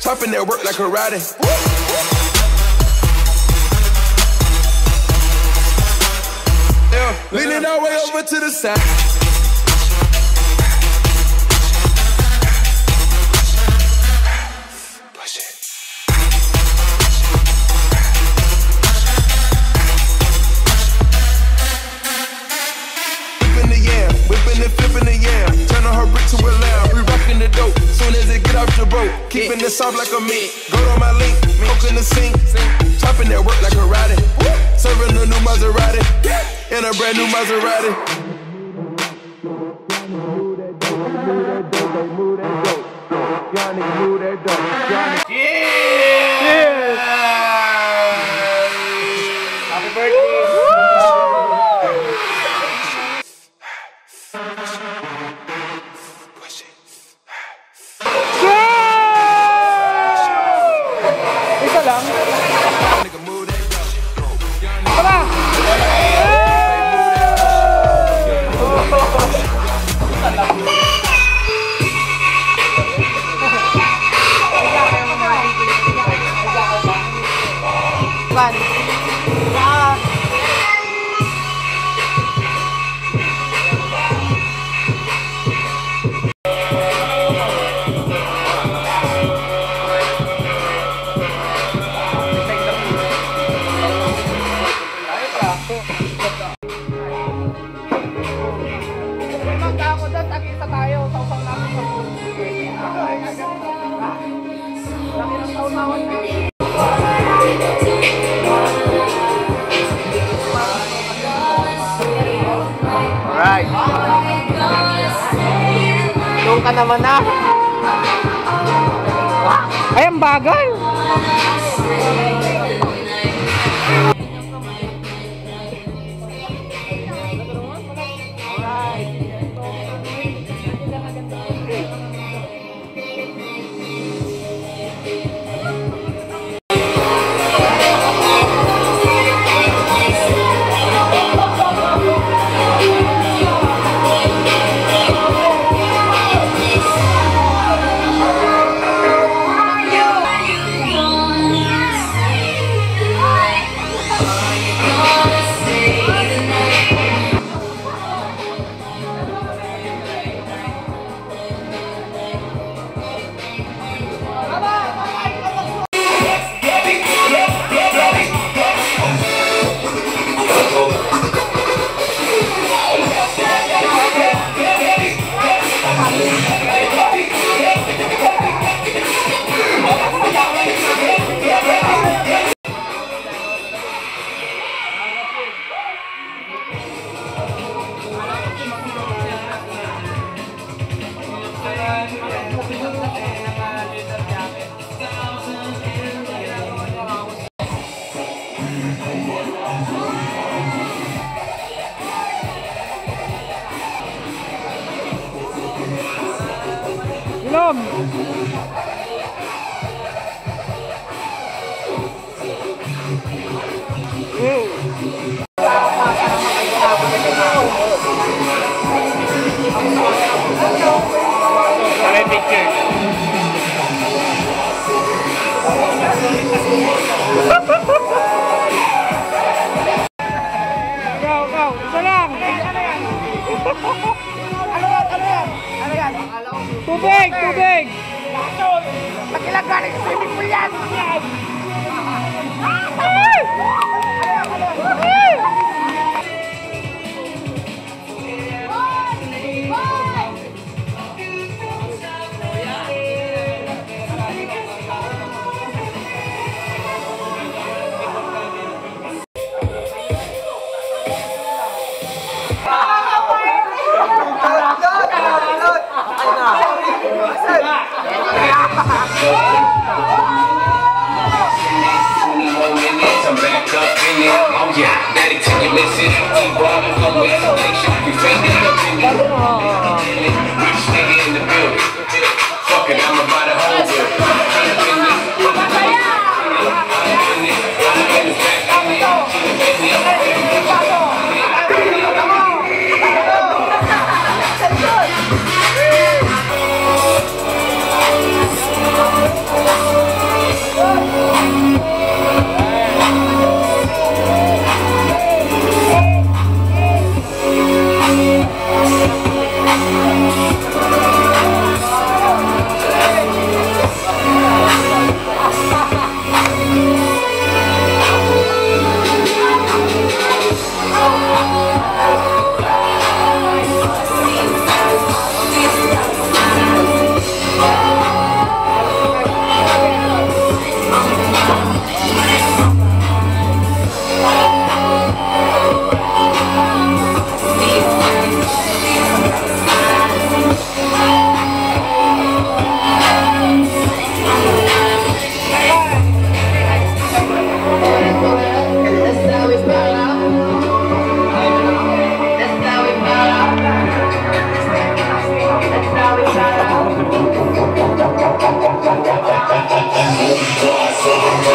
Chopping that work like karate. Yeah, leaning our way over to the side. Push it. Whipping the yam, whipping and flipping the yam. Turning her brick to a lamb. We rocking the dope. Soon as it get off your boat, keeping it soft like a meat. Go to my link, coke in the sink. Chopping that work like karate. Serving a new Maserati in a brand new Maserati. Cheers! Happy birthday! Isa lang. Tara! Alright. Doon ka naman na. Ay, ang bagal. Inom. Para picture. Ikaw, isa lang. Ano yan? Tubig! Makilang galing sa swimming pool yan! I'm back up in it. Oh yeah, daddy take your message. T-Bob, no explanation. We fake it up in it. Rich nigga in the building. Fuck it, I'm about to hold it. That's how we